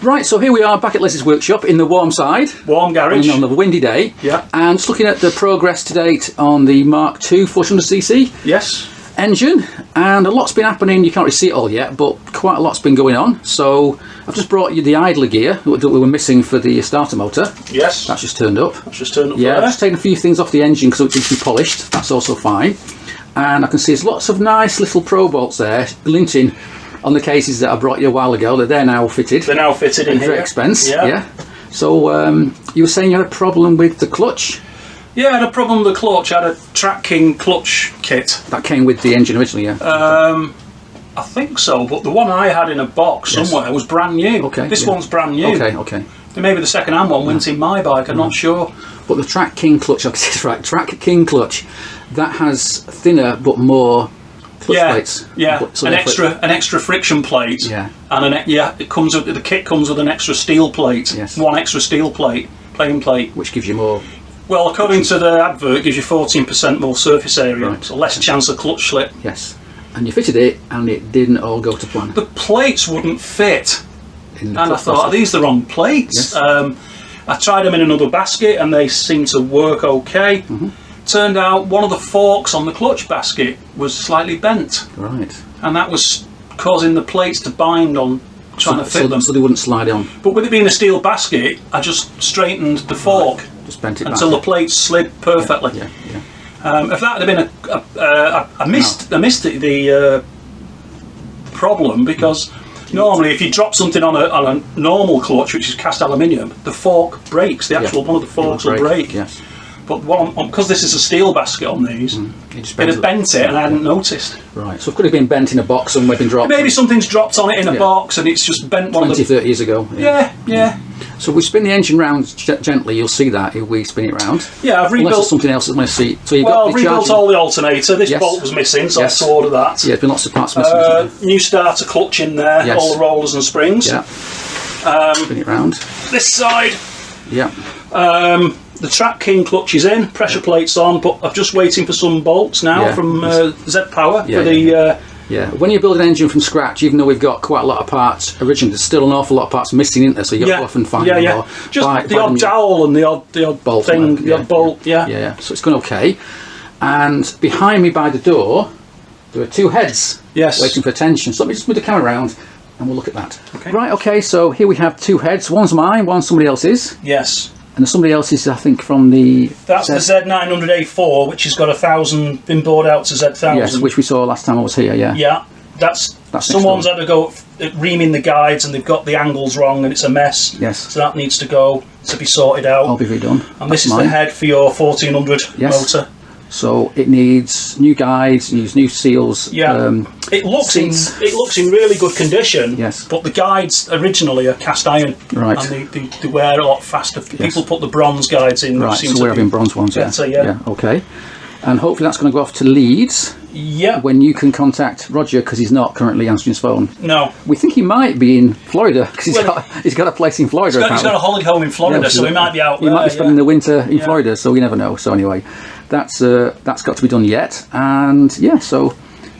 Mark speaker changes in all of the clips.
Speaker 1: Right, so here we are back at Les's workshop in the warm side.
Speaker 2: Warm garage.
Speaker 1: On a windy day.
Speaker 2: Yeah.
Speaker 1: And just looking at the progress to date on the Mark II 400cc.
Speaker 2: Yes.
Speaker 1: Engine, and a lot's been happening. You can't really see it all yet, but quite a lot's been going on. So I've just brought you the idler gear that we were missing for the starter motor.
Speaker 2: Yes.
Speaker 1: That's just turned up.
Speaker 2: That's just turned up.
Speaker 1: Yeah, I've just taken a few things off the engine because it needs to be polished. That's also fine. And I can see there's lots of nice little pro bolts there, glinting on the cases that I brought you a while ago. That they're now fitted.
Speaker 2: They're now fitted in here.
Speaker 1: Great expense.
Speaker 2: Yeah.
Speaker 1: So you were saying you had a problem with the clutch?
Speaker 2: Yeah, I had a problem with the clutch. I had a Track King clutch kit.
Speaker 1: That came with the engine originally, yeah?
Speaker 2: I think so, but the one I had in a box somewhere was brand new.
Speaker 1: Okay.
Speaker 2: This one's brand new.
Speaker 1: Okay.
Speaker 2: Maybe the second-hand one went in my bike, I'm not sure.
Speaker 1: But the Track King clutch, I can see it's right, Track King clutch, that has thinner but more clutch plates.
Speaker 2: Yeah,
Speaker 1: so
Speaker 2: an extra friction plate.
Speaker 1: Yeah.
Speaker 2: And it comes with, the kit comes with an extra steel plate.
Speaker 1: Yes.
Speaker 2: One extra steel plate, plating plate.
Speaker 1: Which gives you more.
Speaker 2: Well, according to the advert, it gives you 14% more surface area,
Speaker 1: Right.
Speaker 2: so less chance of clutch slip.
Speaker 1: Yes. And you fitted it, and it didn't all go to plan.
Speaker 2: The plates wouldn't fit,
Speaker 1: And
Speaker 2: I thought, are these the wrong plates?
Speaker 1: Yes.
Speaker 2: I tried them in another basket, and they seemed to work okay. Turned out one of the forks on the clutch basket was slightly bent.
Speaker 1: Right.
Speaker 2: And that was causing the plates to bind on trying to fit them.
Speaker 1: So they wouldn't slide on.
Speaker 2: But with it being a steel basket, I just straightened the fork
Speaker 1: Just bent it
Speaker 2: until
Speaker 1: back.
Speaker 2: the plates slid perfectly.
Speaker 1: Yeah.
Speaker 2: If that had been I missed the problem, because normally if you drop something on a normal clutch, which is cast aluminium, the fork breaks. The actual one of the forks will break.
Speaker 1: Yes.
Speaker 2: But because this is a steel basket on these, it had bent it and I hadn't noticed.
Speaker 1: Right. So it could have been bent in a box and been dropped.
Speaker 2: Maybe something's dropped on it in a box and it's just bent
Speaker 1: 20, 30 years ago.
Speaker 2: Yeah.
Speaker 1: So we spin the engine round gently. You'll see that if we spin it round.
Speaker 2: Yeah, I've rebuilt.
Speaker 1: Unless there's something else that I want to see. So you've
Speaker 2: Well,
Speaker 1: got
Speaker 2: I've rebuilt all the alternator. This bolt was missing, so I sorted that.
Speaker 1: Yeah, there's been lots of parts missing.
Speaker 2: New starter clutch in there.
Speaker 1: Yes.
Speaker 2: All the rollers and springs.
Speaker 1: Yeah. Spin it round.
Speaker 2: This side.
Speaker 1: Yeah.
Speaker 2: The Track King clutch is in, pressure plates on, but I'm just waiting for some bolts now from Z Power for the.
Speaker 1: Yeah, when you build an engine from scratch, even though we've got quite a lot of parts originally, there's still an awful lot of parts missing, isn't there? So you've got to often find them. Or
Speaker 2: just the odd dowel and the odd bolt thing, the odd bolt. Yeah.
Speaker 1: So it's going okay. And behind me by the door, there are two heads.
Speaker 2: Yes.
Speaker 1: Waiting for attention. So let me just move the camera around, and we'll look at that.
Speaker 2: Okay.
Speaker 1: Right. Okay. So here we have two heads. One's mine. One's somebody else's.
Speaker 2: Yes.
Speaker 1: And somebody else's, I think, from the...
Speaker 2: That's the Z900A4, which has got 1,000, been bored out to Z1000.
Speaker 1: Yes, which we saw last time I was here, yeah.
Speaker 2: Yeah, that's someone's had to go at reaming the guides and they've got the angles wrong and it's a mess.
Speaker 1: Yes.
Speaker 2: So that needs to go to be sorted out.
Speaker 1: I'll be redone.
Speaker 2: And this is the head for your 1400 motor.
Speaker 1: So it needs new guides, needs new seals.
Speaker 2: Yeah, it looks in really good condition.
Speaker 1: Yes,
Speaker 2: but the guides originally are cast iron,
Speaker 1: right?
Speaker 2: And they wear a lot faster. People put the bronze guides in.
Speaker 1: Right, so we're having bronze ones. Yeah. Okay, and hopefully that's going to go off to Leeds.
Speaker 2: Yeah.
Speaker 1: When you can contact Roger, because he's not currently answering his phone.
Speaker 2: No.
Speaker 1: We think he might be in Florida because he's got a place in Florida.
Speaker 2: He's got a holiday home in Florida, so he might be out there.
Speaker 1: He might be spending the winter in Florida, so we never know. So anyway. That's got to be done yet, and so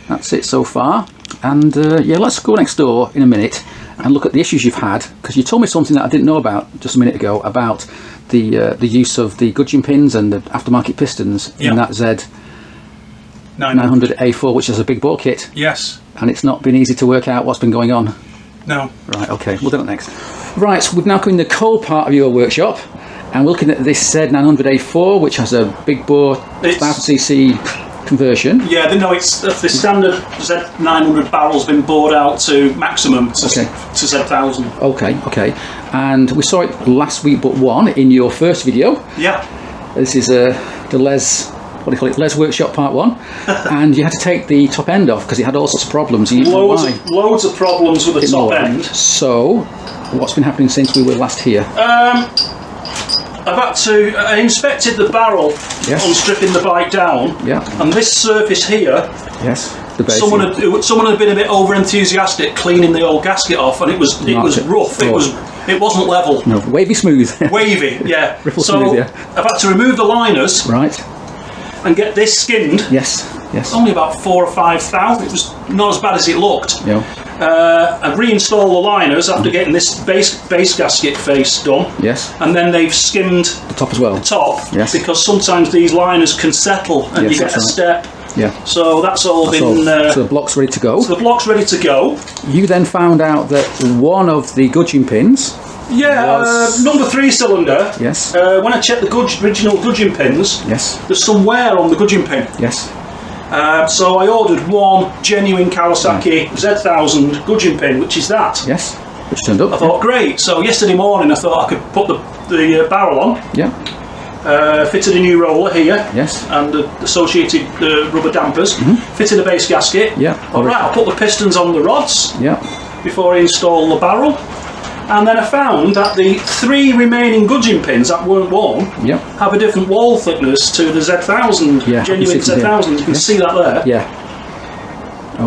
Speaker 1: that's it so far. And let's go next door in a minute and look at the issues you've had, because you told me something that I didn't know about just a minute ago about the use of the Gudgeon pins and the aftermarket pistons in that Z900A4, which is a big bore kit.
Speaker 2: Yes.
Speaker 1: And it's not been easy to work out what's been going on.
Speaker 2: No.
Speaker 1: Right. Okay. We'll do that next. Right. So we've now come in the coal part of your workshop. And we're looking at this Z900A4, which has a big bore 1000cc conversion.
Speaker 2: Yeah, it's the standard Z900 barrel's been bored out to maximum to Z1000.
Speaker 1: Okay. And we saw it last week, but one in your first video.
Speaker 2: Yeah.
Speaker 1: This is the Les. What do you call it? Les Workshop Part 1. And you had to take the top end off because it had all sorts of problems.
Speaker 2: Loads of problems with the top end.
Speaker 1: So, what's been happening since we were last here?
Speaker 2: I inspected the barrel on stripping the bike down.
Speaker 1: Yeah.
Speaker 2: And this surface here.
Speaker 1: Yes. The base.
Speaker 2: Someone had been a bit over enthusiastic cleaning the old gasket off, and it was rough. It wasn't level.
Speaker 1: No, wavy smooth.
Speaker 2: Wavy, yeah.
Speaker 1: Ripple smooth, yeah.
Speaker 2: I've had to remove the liners.
Speaker 1: Right.
Speaker 2: And get this skinned.
Speaker 1: Yes.
Speaker 2: Only about 4,000 or 5,000. It was not as bad as it looked.
Speaker 1: Yeah.
Speaker 2: and reinstall the liners after getting this base gasket face done.
Speaker 1: Yes.
Speaker 2: And then they've skimmed
Speaker 1: The top as well.
Speaker 2: the top,
Speaker 1: Yes.
Speaker 2: because sometimes these liners can settle and
Speaker 1: Yes,
Speaker 2: you get a
Speaker 1: that's right.
Speaker 2: step.
Speaker 1: Yeah.
Speaker 2: So that's all
Speaker 1: So,
Speaker 2: been.
Speaker 1: so the block's ready to go.
Speaker 2: So the block's ready to go.
Speaker 1: You then found out that one of the Gudgeon pins.
Speaker 2: Yeah, number 3 cylinder.
Speaker 1: Yes.
Speaker 2: When I checked the original Gudgeon pins,
Speaker 1: Yes.
Speaker 2: there's some wear on the Gudgeon pin.
Speaker 1: Yes.
Speaker 2: So I ordered one genuine Kawasaki Z1000 Gudgeon pin, which is that.
Speaker 1: Yes. Which turned up.
Speaker 2: I thought, great. So yesterday morning I thought I could put the barrel on.
Speaker 1: Yeah.
Speaker 2: Fitted a new roller here.
Speaker 1: Yes.
Speaker 2: And the associated rubber dampers. Fitted a base gasket.
Speaker 1: Yeah.
Speaker 2: Alright, I'll put the pistons on the rods
Speaker 1: Yeah.
Speaker 2: before I install the barrel. And then I found that the 3 remaining Gudgeon pins that weren't worn
Speaker 1: Yeah.
Speaker 2: have a different wall thickness to the Z1000,
Speaker 1: Yeah,
Speaker 2: genuine
Speaker 1: I can see it here.
Speaker 2: Z1000. You can see that there.
Speaker 1: Yeah.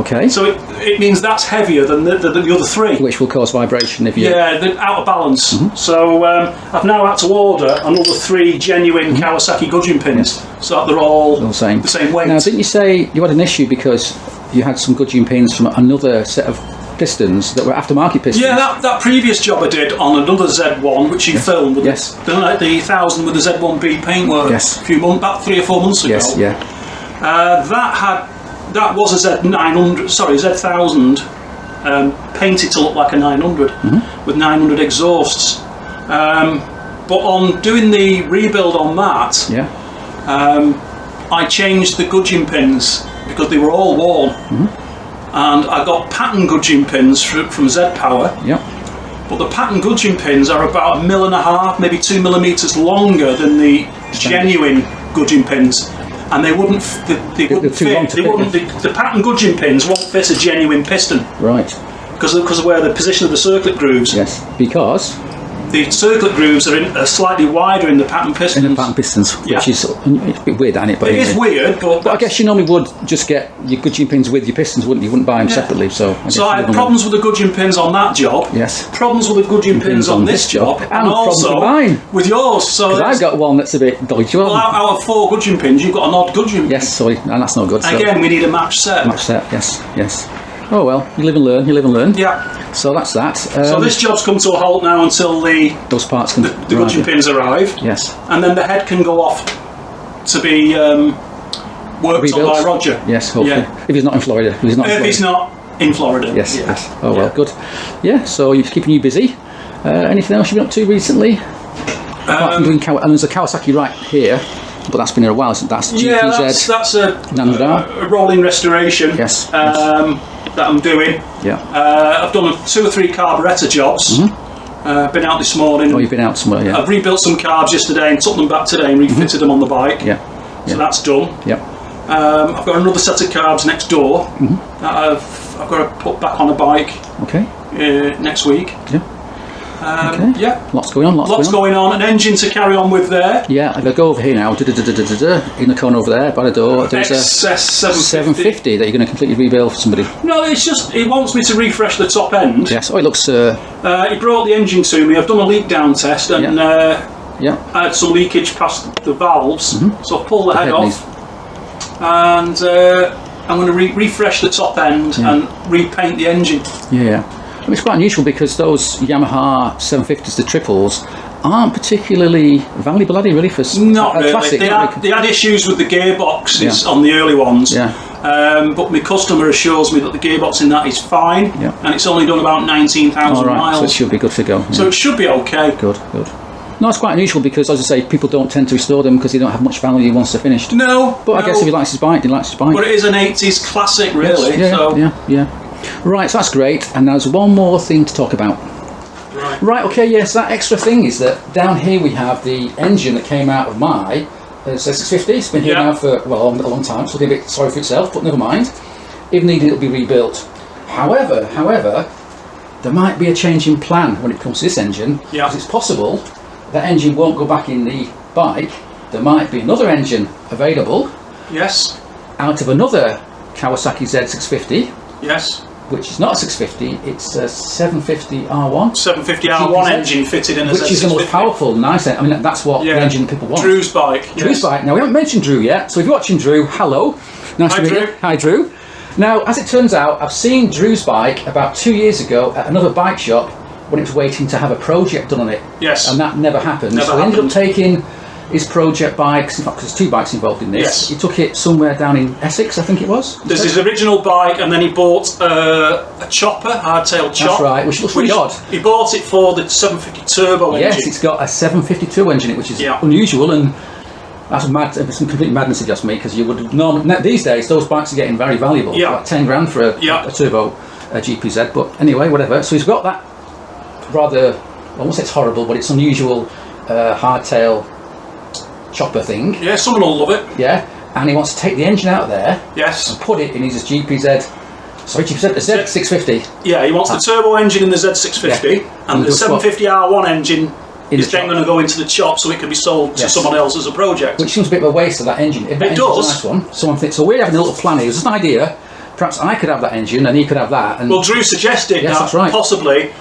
Speaker 1: Okay.
Speaker 2: So it means that's heavier than the other 3.
Speaker 1: Which will cause vibration if you.
Speaker 2: Yeah, they're out of balance. So I've now had to order another 3 genuine Kawasaki Gudgeon pins, so that they're all
Speaker 1: The same.
Speaker 2: weight.
Speaker 1: Now, didn't you say you had an issue because you had some Gudgeon pins from another set of pistons that were aftermarket pistons?
Speaker 2: Yeah, that previous job I did on another Z1, which you filmed, with
Speaker 1: Yes.
Speaker 2: the 1000 with the Z1B paintwork,
Speaker 1: Yes.
Speaker 2: a few months, about 3 or 4 months ago.
Speaker 1: Yes. Yeah.
Speaker 2: That was a Z1000, painted to look like a 900 with 900 exhausts. But on doing the rebuild on that,
Speaker 1: Yeah.
Speaker 2: I changed the Gudgeon pins because they were all worn. And I got pattern Gudgeon pins from Z Power.
Speaker 1: Yeah.
Speaker 2: But the pattern Gudgeon pins are about 1.5 mm, maybe 2 millimeters longer than the genuine Gudgeon pins, and they wouldn't. They wouldn't
Speaker 1: too long
Speaker 2: fit.
Speaker 1: to
Speaker 2: They
Speaker 1: fit,
Speaker 2: wouldn't. The pattern Gudgeon pins won't fit a genuine piston
Speaker 1: Right.
Speaker 2: because of where the position of the circlet grooves.
Speaker 1: Yes. Because
Speaker 2: The circlet grooves are slightly wider in the pattern pistons.
Speaker 1: in the pattern pistons,
Speaker 2: Yeah.
Speaker 1: which is it's a bit weird, isn't it? But
Speaker 2: It is
Speaker 1: anyway.
Speaker 2: weird, but
Speaker 1: I guess you normally would just get your Gudgeon pins with your pistons, wouldn't you? You wouldn't buy them separately. So
Speaker 2: I had problems with the Gudgeon pins on that job.
Speaker 1: Yes.
Speaker 2: Problems with the Gudgeon pins on this job,
Speaker 1: and problems
Speaker 2: also
Speaker 1: with mine.
Speaker 2: with yours. So
Speaker 1: I've got one that's a bit dodgy.
Speaker 2: well, out of 4 Gudgeon pins, you've got an odd Gudgeon.
Speaker 1: Yes, sorry, and that's not good. So.
Speaker 2: Again, we need a match set.
Speaker 1: Match set, yes, yes. Oh well, you live and learn, you live and learn.
Speaker 2: Yeah.
Speaker 1: So that's that.
Speaker 2: So this job's come to a halt now until
Speaker 1: those parts can
Speaker 2: the Gudgeon pins arrive.
Speaker 1: Yes.
Speaker 2: And then the head can go off to be worked
Speaker 1: Rebuilt.
Speaker 2: on by Roger.
Speaker 1: Yes, hopefully.
Speaker 2: Yeah.
Speaker 1: If he's not in Florida. If he's not.
Speaker 2: If he's not in Florida.
Speaker 1: Yes,
Speaker 2: Yeah.
Speaker 1: yes. Oh well, good. Yeah. So you're keeping you busy. Anything else you've been up to recently? Apart from doing and there's a Kawasaki right here, but that's been here a while. So that's
Speaker 2: Yeah,
Speaker 1: GPZ.
Speaker 2: that's a
Speaker 1: 900R.
Speaker 2: rolling restoration.
Speaker 1: Yes,
Speaker 2: That I'm doing.
Speaker 1: Yeah.
Speaker 2: I've done 2 or 3 carburettor jobs. Been out this morning.
Speaker 1: Oh, you've been out somewhere. Yeah.
Speaker 2: I've rebuilt some carbs yesterday and took them back today and refitted them on the bike.
Speaker 1: Yeah.
Speaker 2: So that's done.
Speaker 1: Yep.
Speaker 2: I've got another set of carbs next door that I've got to put back on a bike
Speaker 1: Okay.
Speaker 2: next week.
Speaker 1: Yeah. Okay.
Speaker 2: Yeah.
Speaker 1: Lots going on.
Speaker 2: Lots going on. An engine to carry on with there.
Speaker 1: Yeah, I'll go over here now. In the corner over there by the door, there's a
Speaker 2: XS750.
Speaker 1: 750 that you're going to completely rebuild for somebody.
Speaker 2: No, it's just it wants me to refresh the top end.
Speaker 1: Yes. Oh, it looks.
Speaker 2: He brought the engine to me. I've done a leak down test and
Speaker 1: Yeah.
Speaker 2: I had some leakage past the valves, so I've pulled the head off, and I'm going to refresh the top end and repaint the engine.
Speaker 1: Yeah. I mean, it's quite unusual because those Yamaha 750s, the triples, aren't particularly valuable, are they, really, for
Speaker 2: Not really.
Speaker 1: classic?
Speaker 2: They had issues with the gearboxes on the early ones.
Speaker 1: Yeah.
Speaker 2: But my customer assures me that the gearbox in that is fine, and it's only done about 19,000
Speaker 1: All right,
Speaker 2: miles.
Speaker 1: so it should be good to go. Yeah.
Speaker 2: So it should be okay.
Speaker 1: Good, good. No, it's quite unusual because, as I say, people don't tend to restore them because they don't have much value once they're finished.
Speaker 2: No,
Speaker 1: But I guess if he likes his bike, he likes his bike.
Speaker 2: But it is an 80s classic, really.
Speaker 1: Yes, yeah,
Speaker 2: so.
Speaker 1: yeah. Right, so that's great. And there's one more thing to talk about. Right, okay, yes, that extra thing is that down here we have the engine that came out of my Z650. It's been here now for, well, a long time. It's looking a bit sorry for itself, but never mind. If needed, it'll be rebuilt. However, there might be a change in plan when it comes to this engine.
Speaker 2: Yeah.
Speaker 1: Because it's possible that engine won't go back in the bike. There might be another engine available.
Speaker 2: Yes.
Speaker 1: Out of another Kawasaki Z650.
Speaker 2: Yes.
Speaker 1: Which is not a 650, it's a 750R1.
Speaker 2: 750R1 engine fitted in a
Speaker 1: Which is the most powerful, nice. I mean, that's what the engine people want.
Speaker 2: Drew's bike.
Speaker 1: Drew's bike. Now, we haven't mentioned Drew yet, so if you're watching Drew, hello. Nice to meet you. Hi, Drew. Now, as it turns out, I've seen Drew's bike about 2 years ago at another bike shop when it was waiting to have a project done on it.
Speaker 2: Yes.
Speaker 1: And that never happened.
Speaker 2: Never
Speaker 1: so he ended up
Speaker 2: happened.
Speaker 1: taking his project bikes, in fact, because there's 2 bikes involved in this.
Speaker 2: Yes.
Speaker 1: He took it somewhere down in Essex, I think it was.
Speaker 2: There's his original bike, and then he bought a chopper, hardtail chop.
Speaker 1: That's right, which looks really odd.
Speaker 2: He bought it for the 750 turbo engine.
Speaker 1: Yes, it's got a 752 engine in it, which is unusual, and that's mad. It's complete madness if you ask me, because you would normally these days those bikes are getting very valuable.
Speaker 2: Yeah.
Speaker 1: Like 10 grand for a turbo GPZ. But anyway, whatever. So he's got that rather, I won't say it's horrible, but it's unusual hardtail chopper thing.
Speaker 2: Yeah, someone will love it.
Speaker 1: Yeah, and he wants to take the engine out of there.
Speaker 2: Yes.
Speaker 1: And put it in his GPZ. Sorry, GPZ, the Z650.
Speaker 2: Yeah, he wants the turbo engine in the Z650, and the 750R1 engine is then going to go into the chop, so it can be sold to someone else as a project.
Speaker 1: Which seems a bit of a waste of that engine. If that
Speaker 2: It
Speaker 1: engine's
Speaker 2: does.
Speaker 1: a nice one. Someone thinks, so we're having a little plan here. It was just an idea. Perhaps I could have that engine and he could have that. And
Speaker 2: Well, Drew suggested
Speaker 1: Yes,
Speaker 2: that
Speaker 1: that's right.
Speaker 2: possibly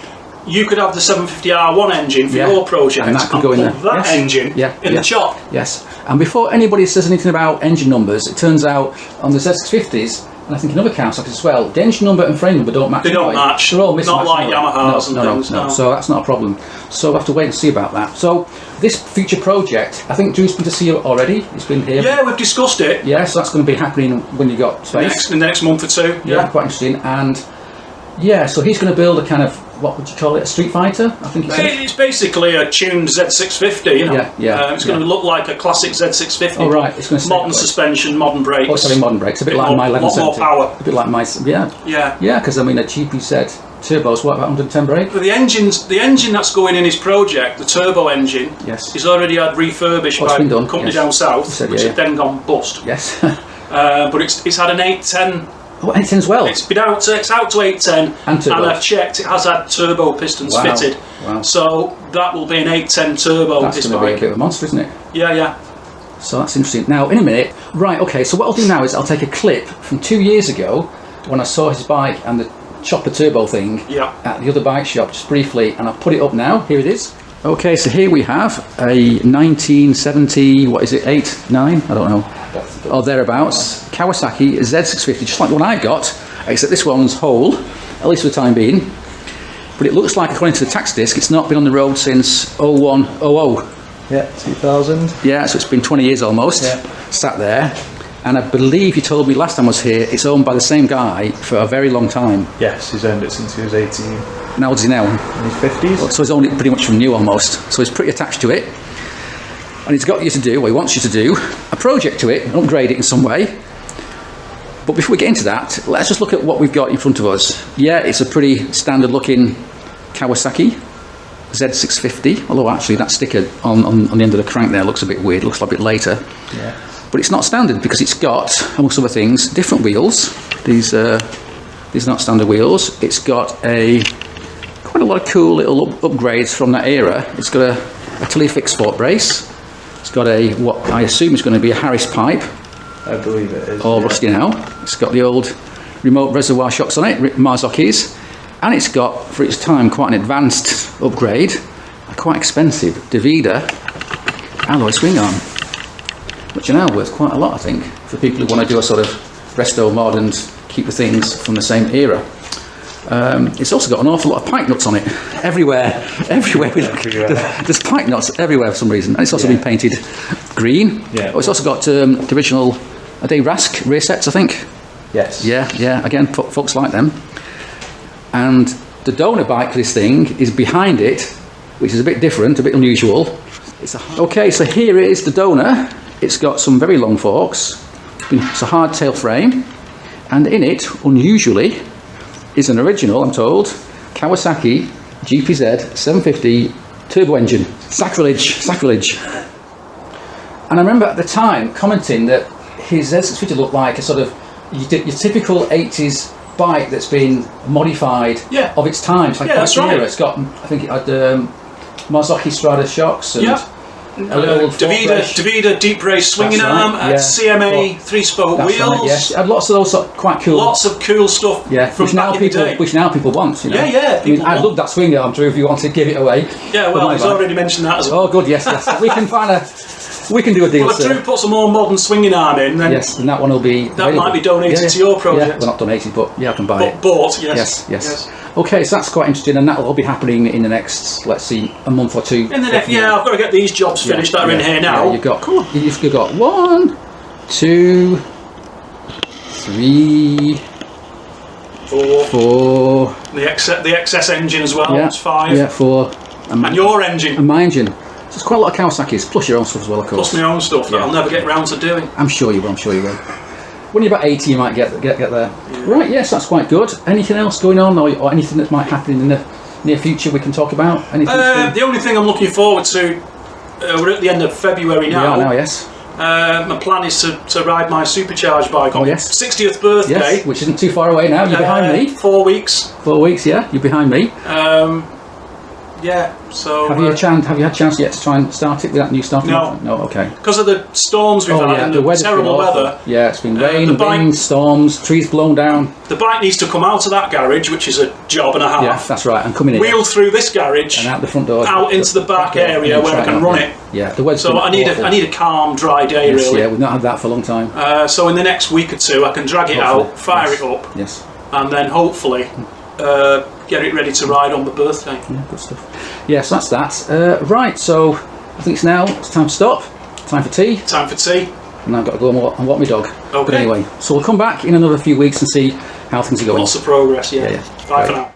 Speaker 2: you could have the 750R1 engine for your project,
Speaker 1: and that could go in there.
Speaker 2: put that
Speaker 1: Yes.
Speaker 2: engine in the chop.
Speaker 1: Yes. And before anybody says anything about engine numbers, it turns out on the Z650s, and I think in other Kawasaki's as well, the engine number and frame number don't match.
Speaker 2: They don't
Speaker 1: anyway.
Speaker 2: match.
Speaker 1: They're all mismatched.
Speaker 2: Not like
Speaker 1: anyway.
Speaker 2: Yamahas and things.
Speaker 1: No.
Speaker 2: No.
Speaker 1: So that's not a problem. So we'll have to wait and see about that. So this future project, I think Drew's been to see it already. He's been here.
Speaker 2: Yeah, we've discussed it.
Speaker 1: Yeah, so that's going to be happening when you got space.
Speaker 2: In the next month or two.
Speaker 1: Yeah, quite interesting. And yeah, so he's going to build a kind of, what would you call it, a Street Fighter? I think it's
Speaker 2: It's basically a tuned Z650, you know. It's going to look like a classic Z650.
Speaker 1: Oh, right. It's going to
Speaker 2: modern suspension, modern brakes.
Speaker 1: Oh, it's having modern brakes. A bit like my 1170.
Speaker 2: Lot more power.
Speaker 1: A bit like my, yeah, because I mean a GPZ turbo's what, about 110 brake?
Speaker 2: But the engine that's going in his project, the turbo engine, is already had refurbished by a company down south, which had then gone bust.
Speaker 1: Yes.
Speaker 2: But it's had an 810.
Speaker 1: Oh, 810 as well.
Speaker 2: It's been out. It's out to 810, and I've checked. It has had turbo pistons fitted.
Speaker 1: Wow.
Speaker 2: So that will be an 810 turbo.
Speaker 1: That's going to be a bit of a monster, isn't it?
Speaker 2: Yeah.
Speaker 1: So that's interesting. Now, in a minute, right? Okay. So what I'll do now is I'll take a clip from 2 years ago when I saw his bike and the chopper turbo thing at the other bike shop, just briefly, and I'll put it up now. Here it is. Okay, so here we have a 1970, what is it, 8, 9? I don't know. Or thereabouts. Kawasaki Z650, just like the one I got, except this one's whole, at least for the time being. But it looks like, according to the tax disc, it's not been on the road since 0100.
Speaker 3: Yeah, 2000.
Speaker 1: Yeah, so it's been 20 years almost, sat there. And I believe you told me last time I was here, it's owned by the same guy for a very long time.
Speaker 3: Yes, he's owned it since he was 18.
Speaker 1: And how old is he now?
Speaker 3: In his 50s.
Speaker 1: So he's owned it pretty much from new almost. So he's pretty attached to it. And he's got you to do, well, he wants you to do, a project to it and upgrade it in some way. But before we get into that, let's just look at what we've got in front of us. Yeah, it's a pretty standard looking Kawasaki Z650, although actually that sticker on the end of the crank there looks a bit weird, looks like a bit later.
Speaker 3: Yeah.
Speaker 1: But it's not standard because it's got, amongst other things, different wheels. These are not standard wheels. It's got quite a lot of cool little upgrades from that era. It's got a Telefix sport brace. It's got what I assume is going to be a Harris pipe.
Speaker 3: I believe it is.
Speaker 1: All rusty now. It's got the old remote reservoir shocks on it, Marzoki's. And it's got, for its time, quite an advanced upgrade. A quite expensive Davida alloy swing arm. Which are now worth quite a lot, I think, for people who want to do a sort of resto mod and keep the things from the same era. It's also got an awful lot of pipe nuts on it. Everywhere we look, there's pipe nuts everywhere for some reason. And it's also been painted green.
Speaker 3: Yeah.
Speaker 1: Oh, it's also got the original, are they Rask rear sets, I think?
Speaker 3: Yes.
Speaker 1: Yeah. Again, folks like them. And the donor bike for this thing is behind it, which is a bit different, a bit unusual. Okay, so here is the donor. It's got some very long forks. It's a hardtail frame. And in it, unusually, is an original, I'm told, Kawasaki GPZ 750 turbo engine. Sacrilege. And I remember at the time commenting that his Z650 looked like a sort of your typical 80s bike that's been modified of its time. It's like
Speaker 2: that's right.
Speaker 1: It's got, I think it had Marzocchi Strada shocks and a little
Speaker 2: Davida deep race swinging arm, CMA 3-spoke wheels.
Speaker 1: Right, yes. It had lots of those quite cool.
Speaker 2: Lots of cool stuff from back in the day.
Speaker 1: Which now people want. You know?
Speaker 2: I
Speaker 1: love that swing arm, Drew, if you want to give it away.
Speaker 2: Yeah, well, he's already mentioned that as well.
Speaker 1: Oh, good, yes. We can find We can do a deal,
Speaker 2: Well, if
Speaker 1: sir.
Speaker 2: Drew puts a more modern swinging arm in, then
Speaker 1: Yes, and that one will be
Speaker 2: that might be donated to your project.
Speaker 1: Yeah, well, not donated, but yeah, I can buy it.
Speaker 2: Bought, yes.
Speaker 1: Yes. Okay, so that's quite interesting, and that will all be happening in the next, let's see, a month or two.
Speaker 2: In the next, I've got to get these jobs finished that are in here now.
Speaker 1: Yeah, you've got 1, 2, 3, 4.
Speaker 2: The XS engine as well.
Speaker 1: Yeah,
Speaker 2: It's 5.
Speaker 1: Yeah, 4.
Speaker 2: And your engine.
Speaker 1: And my engine. So it's quite a lot of Kawasaki's, plus your own stuff as well, of course.
Speaker 2: Plus my own stuff that I'll never get round to doing.
Speaker 1: I'm sure you will. When you're about 80, you might get there. Yeah. Right, yes, that's quite good. Anything else going on, or anything that might happen in the near future we can talk about? Anything?
Speaker 2: The only thing I'm looking forward to, we're at the end of February now.
Speaker 1: We are now, yes.
Speaker 2: My plan is to ride my supercharged bike on
Speaker 1: yes.
Speaker 2: 60th birthday.
Speaker 1: Yes, which isn't too far away now. You're behind me.
Speaker 2: 4 weeks.
Speaker 1: 4 weeks, yeah. You're behind me.
Speaker 2: Yeah, so...
Speaker 1: Have you had a chance yet to try and start it with that new starter?
Speaker 2: No.
Speaker 1: No, okay.
Speaker 2: Because of the storms we've had and the terrible weather.
Speaker 1: Yeah, it's been rain, wind, storms, trees blown down.
Speaker 2: The bike needs to come out of that garage, which is a job and a half.
Speaker 1: Yeah, that's right, and coming in.
Speaker 2: Wheel through this garage.
Speaker 1: And out the front door.
Speaker 2: Out into the back area where I can run it.
Speaker 1: Yeah, the weather's
Speaker 2: So I need a calm, dry day, really.
Speaker 1: Yeah, we've not had that for a long time.
Speaker 2: So in the next week or two, I can drag it out, fire it up.
Speaker 1: Yes.
Speaker 2: And then hopefully get it ready to ride on the birthday.
Speaker 1: Yeah, good stuff. Yes, that's that. Right, so I think it's time to stop. Time for tea.
Speaker 2: Time for tea.
Speaker 1: And I've got to go and walk my dog.
Speaker 2: Okay.
Speaker 1: But anyway, so we'll come back in another few weeks and see how things are going.
Speaker 2: Lots of progress, yeah.
Speaker 1: Yeah.
Speaker 2: Bye for now.